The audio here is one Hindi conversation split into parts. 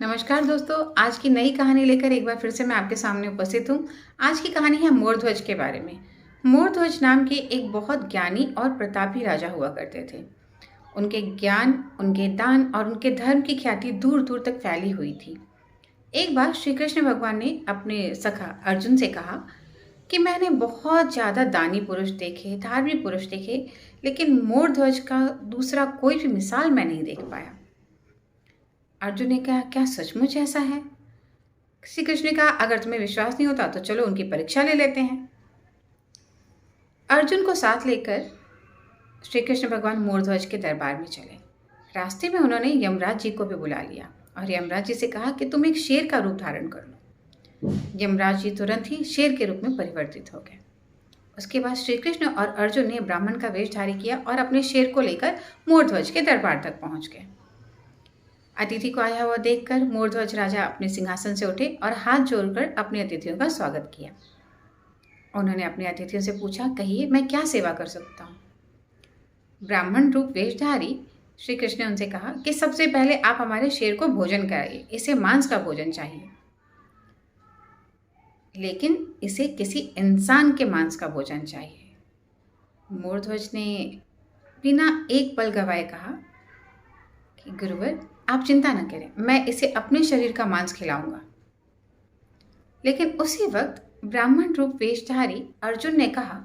नमस्कार दोस्तों, आज की नई कहानी लेकर एक बार फिर से मैं आपके सामने उपस्थित हूँ। आज की कहानी है मोरध्वज के बारे में। मोरध्वज नाम के एक बहुत ज्ञानी और प्रतापी राजा हुआ करते थे। उनके ज्ञान, उनके दान और उनके धर्म की ख्याति दूर दूर तक फैली हुई थी। एक बार श्री कृष्ण भगवान ने अपने सखा अर्जुन से कहा कि मैंने बहुत ज़्यादा दानी पुरुष देखे, धार्मिक पुरुष देखे, लेकिन मोरध्वज का दूसरा कोई भी मिसाल मैं नहीं देख पाया। अर्जुन ने कहा, क्या सचमुच ऐसा है? श्री कृष्ण ने कहा, अगर तुम्हें विश्वास नहीं होता तो चलो उनकी परीक्षा ले लेते हैं। अर्जुन को साथ लेकर श्री कृष्ण भगवान मोरध्वज के दरबार में चले। रास्ते में उन्होंने यमराज जी को भी बुला लिया और यमराज जी से कहा कि तुम एक शेर का रूप धारण कर लो। यमराज जी तुरंत ही शेर के रूप में परिवर्तित हो गए। उसके बाद श्री कृष्ण और अर्जुन ने ब्राह्मण का वेश धारण किया और अपने शेर को लेकर मोरध्वज के दरबार तक पहुंच गए। अतिथि को आया हुआ देखकर मोरध्वज राजा अपने सिंहासन से उठे और हाथ जोड़कर अपने अतिथियों का स्वागत किया। उन्होंने अपने अतिथियों से पूछा, कहिए मैं क्या सेवा कर सकता हूँ? ब्राह्मण रूप वेशधारी श्री कृष्ण ने उनसे कहा कि सबसे पहले आप हमारे शेर को भोजन कराइए, इसे मांस का भोजन चाहिए, लेकिन इसे किसी इंसान के मांस का भोजन चाहिए। मोरध्वज ने बिना एक पल गवाए कहा कि गुरुवर, आप चिंता न करें, मैं इसे अपने शरीर का मांस खिलाऊंगा। लेकिन उसी वक्त ब्राह्मण रूप वेशधारी अर्जुन ने कहा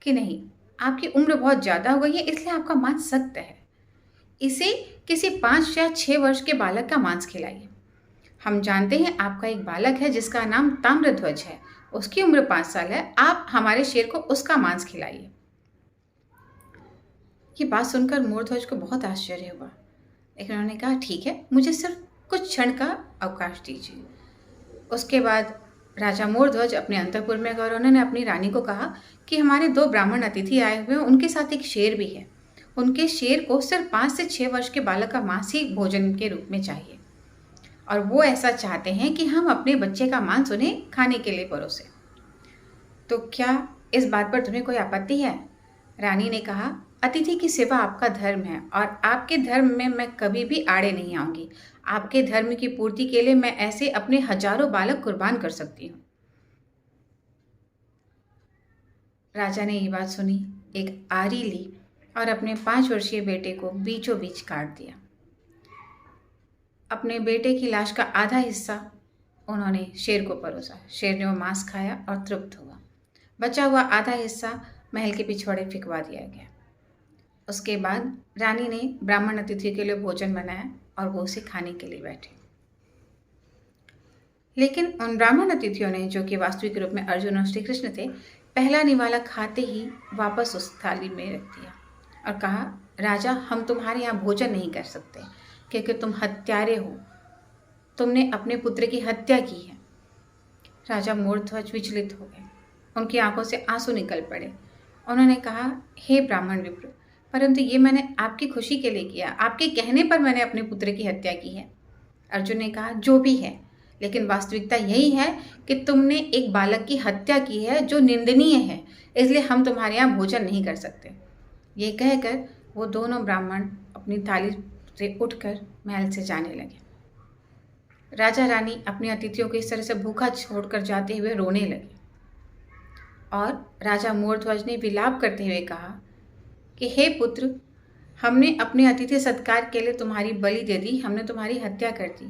कि नहीं, आपकी उम्र बहुत ज़्यादा हो गई है, इसलिए आपका मांस सख्त है। इसे किसी 5 या 6 वर्ष के बालक का मांस खिलाइए। हम जानते हैं आपका एक बालक है जिसका नाम ताम्रध्वज है, उसकी उम्र 5 साल है, आप हमारे शेर को उसका मांस खिलाइए। ये बात सुनकर मोरध्वज को बहुत आश्चर्य हुआ, लेकिन उन्होंने कहा, ठीक है, मुझे सिर्फ कुछ क्षण का अवकाश दीजिए। उसके बाद राजा मोरध्वज अपने अंतःपुर में गए और उन्होंने अपनी रानी को कहा कि हमारे 2 ब्राह्मण अतिथि आए हुए हैं, उनके साथ एक शेर भी है। उनके शेर को सिर्फ 5 से 6 वर्ष के बालक का मांस ही भोजन के रूप में चाहिए, और वो ऐसा चाहते हैं कि हम अपने बच्चे का मांस उन्हें खाने के लिए परोसें। तो क्या इस बात पर तुम्हें कोई आपत्ति है? रानी ने कहा, अतिथि की सेवा आपका धर्म है और आपके धर्म में मैं कभी भी आड़े नहीं आऊंगी। आपके धर्म की पूर्ति के लिए मैं ऐसे अपने हजारों बालक कुर्बान कर सकती हूँ। राजा ने ये बात सुनी, एक आरी ली और अपने 5 वर्षीय बेटे को बीचों बीच काट दिया। अपने बेटे की लाश का आधा हिस्सा उन्होंने शेर को परोसा। शेर ने वो मांस खाया और तृप्त हुआ। बचा हुआ आधा हिस्सा महल के पिछवाड़े फेंकवा दिया गया। उसके बाद रानी ने ब्राह्मण अतिथि के लिए भोजन बनाया और वो उसे खाने के लिए बैठे। लेकिन उन ब्राह्मण अतिथियों ने, जो कि वास्तविक रूप में अर्जुन और श्री कृष्ण थे, पहला निवाला खाते ही वापस उस थाली में रख दिया और कहा, राजा, हम तुम्हारे यहाँ भोजन नहीं कर सकते क्योंकि तुम हत्यारे हो, तुमने अपने पुत्र की हत्या की है। राजा मोरध्वज विचलित हो गए, उनकी आंखों से आंसू निकल पड़े। उन्होंने कहा, हे ब्राह्मण विप्र, परंतु ये मैंने आपकी खुशी के लिए किया, आपके कहने पर मैंने अपने पुत्र की हत्या की है। अर्जुन ने कहा, जो भी है, लेकिन वास्तविकता यही है कि तुमने एक बालक की हत्या की है जो निंदनीय है, इसलिए हम तुम्हारे यहाँ भोजन नहीं कर सकते। ये कहकर वो दोनों ब्राह्मण अपनी थाली से उठकर महल से जाने लगे। राजा रानी अपने अतिथियों को इस तरह से भूखा छोड़कर जाते हुए रोने लगे और राजा मोरध्वज ने विलाप करते हुए कहा कि हे पुत्र, हमने अपने अतिथि सत्कार के लिए तुम्हारी बलि दे दी, हमने तुम्हारी हत्या कर दी,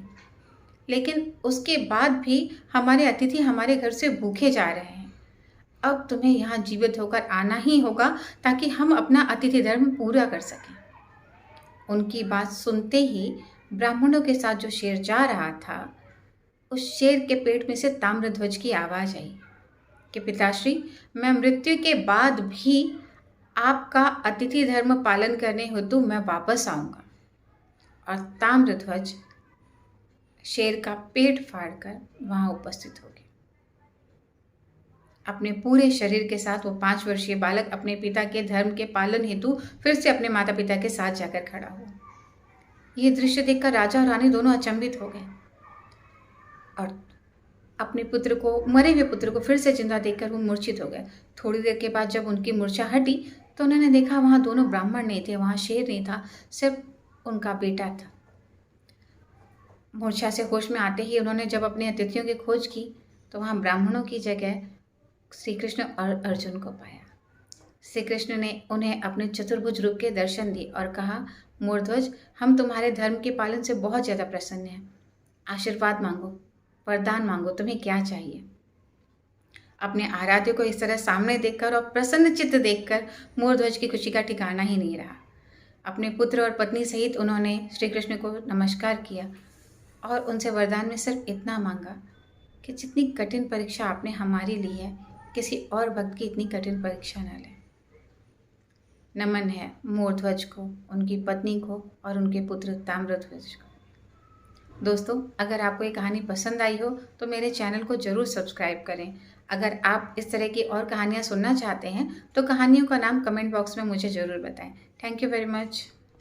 लेकिन उसके बाद भी हमारे अतिथि हमारे घर से भूखे जा रहे हैं। अब तुम्हें यहाँ जीवित होकर आना ही होगा ताकि हम अपना अतिथि धर्म पूरा कर सकें। उनकी बात सुनते ही ब्राह्मणों के साथ जो शेर जा रहा था, उस शेर के पेट में से ताम्रध्वज की आवाज़ आई कि पिताश्री, मैं मृत्यु के बाद भी आपका अतिथि धर्म पालन करने हेतु मैं वापस आऊँगा। और ताम्रध्वज शेर का पेट फाड़कर वहाँ उपस्थित हो गए। अपने पूरे शरीर के साथ वो 5 वर्षीय बालक अपने पिता के धर्म के पालन हेतु फिर से अपने माता पिता के साथ जाकर खड़ा हुआ। ये दृश्य देखकर राजा और रानी दोनों अचंभित हो गए और अपने पुत्र को, मरे हुए पुत्र को फिर से जिंदा देखकर वो मूर्छित हो गए। थोड़ी देर के बाद जब उनकी मूर्छा हटी तो उन्होंने देखा वहाँ दोनों ब्राह्मण नहीं थे, वहाँ शेर नहीं था, सिर्फ उनका बेटा था। मूर्छा से होश में आते ही उन्होंने जब अपने अतिथियों की खोज की तो वहाँ ब्राह्मणों की जगह श्री कृष्ण और अर्जुन को पाया। श्री कृष्ण ने उन्हें अपने चतुर्भुज रूप के दर्शन दिए और कहा, मूर्ध्वज, हम तुम्हारे धर्म के पालन से बहुत ज़्यादा प्रसन्न हैं। आशीर्वाद मांगो, वरदान मांगो, तुम्हें क्या चाहिए। अपने आराध्य को इस तरह सामने देखकर और प्रसन्न चित्त देखकर मूर्ध्वज की खुशी का ठिकाना ही नहीं रहा। अपने पुत्र और पत्नी सहित उन्होंने श्री कृष्ण को नमस्कार किया और उनसे वरदान में सिर्फ इतना मांगा कि जितनी कठिन परीक्षा आपने हमारी ली है, किसी और भक्त की इतनी कठिन परीक्षा न लें। नमन है मूर्ध्वज को, उनकी पत्नी को और उनके पुत्र ताम्रध्वज को। दोस्तों, अगर आपको ये कहानी पसंद आई हो तो मेरे चैनल को ज़रूर सब्सक्राइब करें। अगर आप इस तरह की और कहानियाँ सुनना चाहते हैं तो कहानियों का नाम कमेंट बॉक्स में मुझे ज़रूर बताएं। Thank you very much.